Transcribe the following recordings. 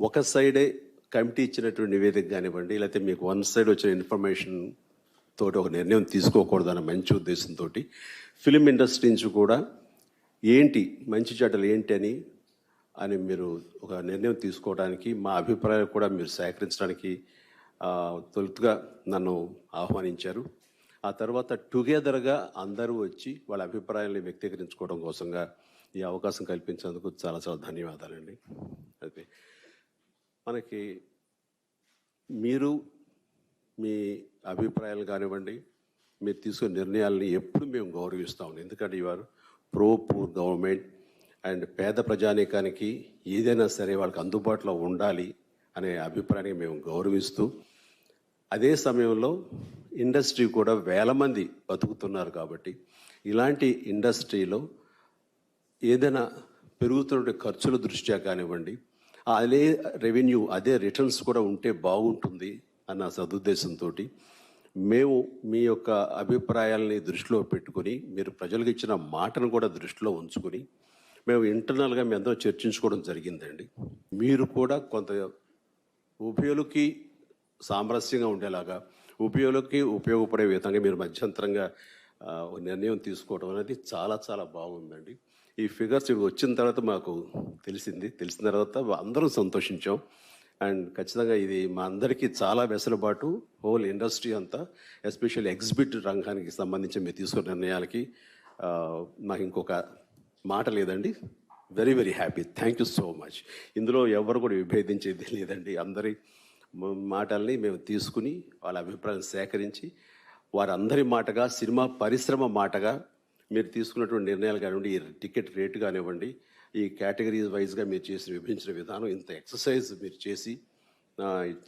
ఒక సైడే కమిటీ ఇచ్చినటువంటి నివేదిక కానివ్వండి, లేకపోతే మీకు వన్ సైడ్ వచ్చిన ఇన్ఫర్మేషన్ తోటి ఒక నిర్ణయం తీసుకోకూడదన్న మంచి ఉద్దేశంతో ఫిలిం ఇండస్ట్రీ నుంచి కూడా ఏంటి మంచి చెడ్డలు ఏంటి అని మీరు ఒక నిర్ణయం తీసుకోవడానికి, మా అభిప్రాయాలు కూడా మీరు సేకరించడానికి తొలుతుగా నన్ను ఆహ్వానించారు. ఆ తర్వాత టుగెదర్గా అందరూ వచ్చి వాళ్ళ అభిప్రాయాన్ని వ్యక్తీకరించుకోవడం కోసంగా ఈ అవకాశం కల్పించేందుకు చాలా చాలా ధన్యవాదాలండి. అయితే మనకి మీరు మీ అభిప్రాయాలు కానివ్వండి, మీరు తీసుకునే నిర్ణయాలని ఎప్పుడు మేము గౌరవిస్తాం. ఎందుకంటే ఇవారు ప్రో పూర్ గవర్నమెంట్ అండ్ పేద ప్రజానీకానికి ఏదైనా సరే వాళ్ళకి అందుబాటులో ఉండాలి అనే అభిప్రాయాన్ని మేము గౌరవిస్తూ, అదే సమయంలో ఇండస్ట్రీ కూడా వేల మంది బతుకుతున్నారు కాబట్టి ఇలాంటి ఇండస్ట్రీలో ఏదైనా పెరుగుతున్న ఖర్చుల దృష్ట్యా కానివ్వండి, అదే రెవెన్యూ అదే రిటర్న్స్ కూడా ఉంటే బాగుంటుంది అన్న సదుద్దేశంతో మేము మీ యొక్క అభిప్రాయాల్ని దృష్టిలో పెట్టుకొని, మీరు ప్రజలకు ఇచ్చిన మాటను కూడా దృష్టిలో ఉంచుకొని మేము ఇంటర్నల్గా మీ అందరూ చర్చించుకోవడం జరిగిందండి. మీరు కూడా కొంత ఉభయులకి సామరస్యంగా ఉండేలాగా, ఉభయులకి ఉపయోగపడే విధంగా మీరు మధ్యంతరంగా నిర్ణయం తీసుకోవడం అనేది చాలా చాలా బాగుందండి. ఈ ఫిగర్స్ వచ్చిన తర్వాత మాకు తెలిసిన తర్వాత అందరం సంతోషించాం. అండ్ ఖచ్చితంగా ఇది మా అందరికీ చాలా వెసులుబాటు, హోల్ ఇండస్ట్రీ అంతా, ఎస్పెషల్లీ ఎగ్జిబిట్ రంగానికి సంబంధించి మీరు తీసుకున్న నిర్ణయాలకి నాకు ఇంకొక మాట లేదండి. Very very happy. Thank you so much. ఇందులో ఎవరు కూడా విభేదించేది లేదండి. అందరి మాటల్ని మేము తీసుకుని వాళ్ళ అభిప్రాయం సేకరించి వారందరి మాటగా, సినిమా పరిశ్రమ మాటగా మీరు తీసుకున్నటువంటి నిర్ణయాలు కానివ్వండి, ఈ టికెట్ రేటు కానివ్వండి, ఈ కేటగిరీస్ వైజ్గా మీరు చేసిన విభజించిన విధానం, ఇంత ఎక్సర్సైజ్ మీరు చేసి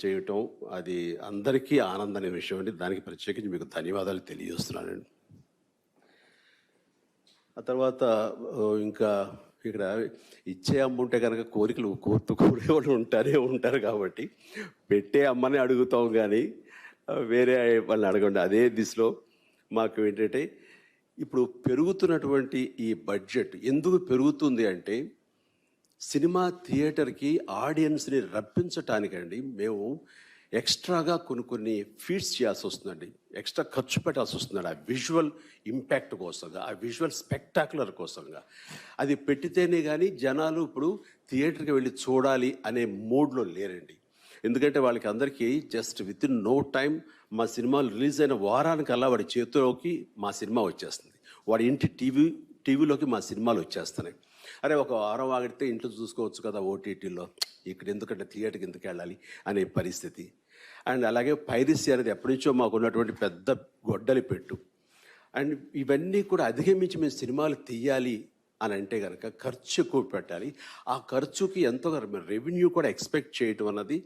చేయటం అది అందరికీ ఆనందమైన విషయం అండి. దానికి ప్రత్యేకించి మీకు ధన్యవాదాలు తెలియజేస్తున్నానండి. ఆ తర్వాత ఇంకా ఇక్కడ ఇచ్చే అమ్మ ఉంటే కనుక కోరికలు కోరేవాళ్ళు ఉంటారు కాబట్టి పెట్టే అమ్మని అడుగుతాం, కానీ వేరే వాళ్ళని అడగండి. అదే దిశలో మాకు ఏంటంటే ఇప్పుడు పెరుగుతున్నటువంటి ఈ బడ్జెట్ ఎందుకు పెరుగుతుంది అంటే, సినిమా థియేటర్కి ఆడియన్స్ని రప్పించటానికండి మేము ఎక్స్ట్రాగా కొన్ని ఫీడ్స్ చేయాల్సి వస్తుందండి, ఎక్స్ట్రా ఖర్చు పెట్టాల్సి వస్తుందండి. ఆ విజువల్ ఇంపాక్ట్ కోసంగా, ఆ విజువల్ స్పెక్టాక్యులర్ కోసంగా. అది పెట్టితేనే కానీ జనాలు ఇప్పుడు థియేటర్కి వెళ్ళి చూడాలి అనే మూడ్లో లేరండి. ఎందుకంటే వాళ్ళకి అందరికీ just within no time మా సినిమాలు రిలీజ్ అయిన వారానికల్లా వాడి చేతిలోకి మా సినిమా వచ్చేస్తుంది, వాడి ఇంటి టీవీలోకి మా సినిమాలు వచ్చేస్తున్నాయి. అరే ఒక వారం ఆగితే ఇంట్లో చూసుకోవచ్చు కదా ఓటీటీలో, ఇక్కడ ఎందుకంటే థియేటర్కి ఎందుకు వెళ్ళాలి అనే పరిస్థితి. అండ్ అలాగే పైరసీ అనేది ఎప్పటి నుంచో మాకు ఉన్నటువంటి పెద్ద గొడ్డలి పెట్టు. అండ్ ఇవన్నీ కూడా అధిగమించి మేము సినిమాలు తీయాలి అని అంటే కనుక ఖర్చు ఎక్కువ పెట్టాలి. ఆ ఖర్చుకి ఎంతో రెవెన్యూ కూడా ఎక్స్పెక్ట్ చేయటం అన్నది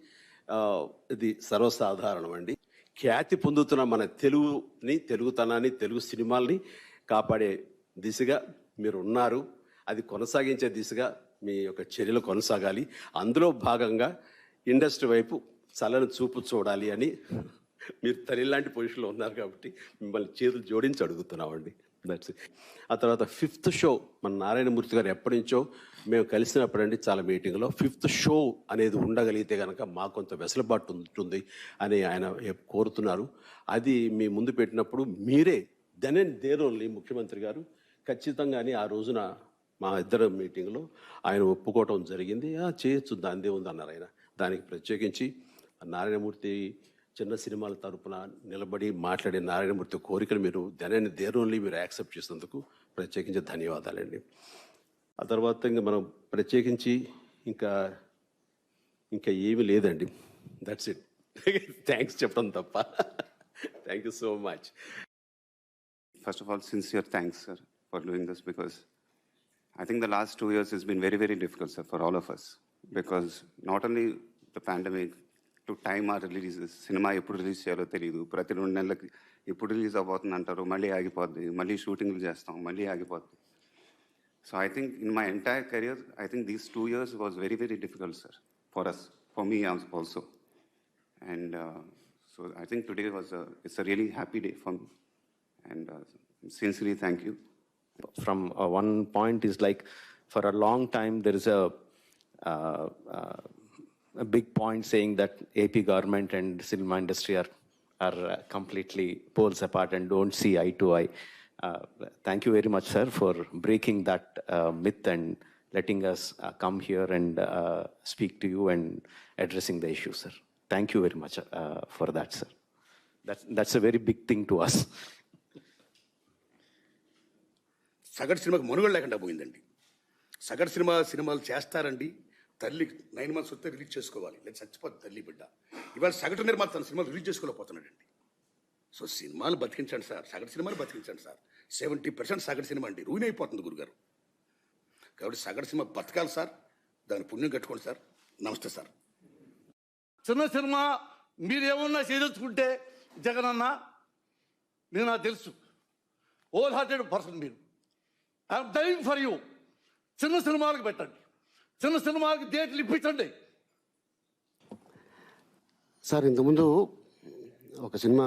ఇది సర్వసాధారణం అండి. ఖ్యాతి పొందుతున్న మన తెలుగుతనాన్ని, తెలుగు సినిమాల్ని కాపాడే దిశగా మీరు ఉన్నారు. అది కొనసాగించే దిశగా మీ యొక్క చర్యలు కొనసాగాలి. అందులో భాగంగా ఇండస్ట్రీ వైపు చల్లని చూపు చూడాలి అని మీరు తల్లిలాంటి పొజిషన్లో ఉన్నారు కాబట్టి మిమ్మల్ని చేతులు జోడించి అడుగుతున్నామండి. That's it. ఆ తర్వాత 5th షో మన నారాయణమూర్తి గారు ఎప్పటి నుంచో మేము కలిసినప్పుడండి చాలా మీటింగ్లో 5th షో అనేది ఉండగలిగితే కనుక మాకు కొంత వెసులుబాటు ఉంటుంది అని ఆయన కోరుతున్నారు. అది మీ ముందు పెట్టినప్పుడు మీరే దెన్ అండ్ దేర్ ఓన్లీ ముఖ్యమంత్రి గారు ఖచ్చితంగానే ఆ రోజున మా ఇద్దరు మీటింగ్లో ఆయన ఒప్పుకోవటం జరిగింది. చేయొచ్చు, దానిదే ఉంది అన్నారు ఆయన. దానికి ప్రత్యేకించి నారాయణమూర్తి చిన్న సినిమాల తరపున నిలబడి మాట్లాడే నారాయణమూర్తి కోరికలు మీరు దెన్ దేర్ ఓన్లీ మీరు యాక్సెప్ట్ చేసినందుకు ప్రత్యేకించి ధన్యవాదాలండి. ఆ తర్వాత ఇంకా మనం ప్రత్యేకించి ఇంకా ఏమీ లేదండి. That's it. థ్యాంక్స్ చెప్పడం తప్ప. Thank you so much. First of all, sincere thanks, sir, for doing this, because I think the last 2 years has been very, very difficult, sir, for all of us. Because not only the pandemic, to time our releases, cinema ఎప్పుడు release చేయాలో తెలియదు, ప్రతి 2 నెలలకి ఎప్పుడు release అవబోతుంది అంటారు, మళ్ళీ ఆగిపోద్ది, మళ్ళీ షూటింగ్లు చేస్తాం, మళ్ళీ ఆగిపోద్ది. So I think in my entire career, I think these 2 years was very, very difficult, sir, for us, for me also. And so I think today it's a really happy day for me. And sincerely thank you. From one point is like, for a long time there is a a big point saying that AP government and cinema industry are completely poles apart and don't see eye to eye. Thank you very much, sir, for breaking that myth and letting us come here and speak to you and addressing the issue, sir. Thank you very much for that, sir. That's a very big thing to us. సగటు సినిమాకి మనుగడ లేకుండా పోయిందండి. సగటు సినిమాలు చేస్తారండి. తల్లి 9 months వస్తే రిలీజ్ చేసుకోవాలి, లేదా చచ్చిపోతుంది తల్లి బిడ్డ. ఇవాళ సగటు నిర్మాత తన సినిమాలు రిలీజ్ చేసుకోలేకపోతున్నాడండి. సో సినిమాలు బతికించండి సార్, సగటు సినిమాలు బతికించండి సార్. 70% సగటు సినిమా అండి, రూయిన్ అయిపోతుంది గురుగారు. కాబట్టి సగటు సినిమా బతకాలి సార్, దాని పుణ్యం కట్టుకోండి సార్. నమస్తే సార్. చిన్న సినిమా మీరేమన్నా చేయదలుచుకుంటే జగన్ అన్న, నేను నాకు తెలుసు, హోల్ హార్టెడ్ పర్సన్ మీరు. I'm dying for you. చిన్న సినిమాలకు పెట్టండి, చిన్న సినిమాలకు థియేటర్లు ఇప్పించండి. సార్, ఇంతకుముందు ఒక సినిమా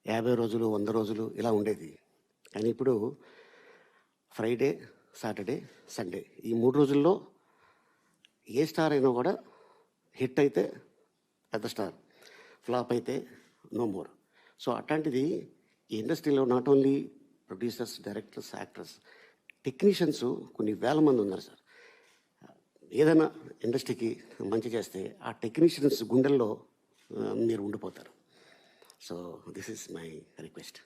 50 రోజులు 100 రోజులు ఇలా ఉండేది. కానీ ఇప్పుడు ఫ్రైడే, సాటర్డే, సండే ఈ 3 రోజుల్లో ఏ స్టార్ అయినా కూడా హిట్ అయితే పెద్ద స్టార్, ఫ్లాప్ అయితే నో మోర్. సో అట్లాంటిది ఈ ఇండస్ట్రీలో not only producers, directors, actors, technicians కొన్ని వేల మంది ఉన్నారు సార్. ఏదైనా ఇండస్ట్రీకి మంచి చేస్తే ఆ టెక్నీషియన్స్ గుండెల్లో మీరు ఉండిపోతారు. So this is my request.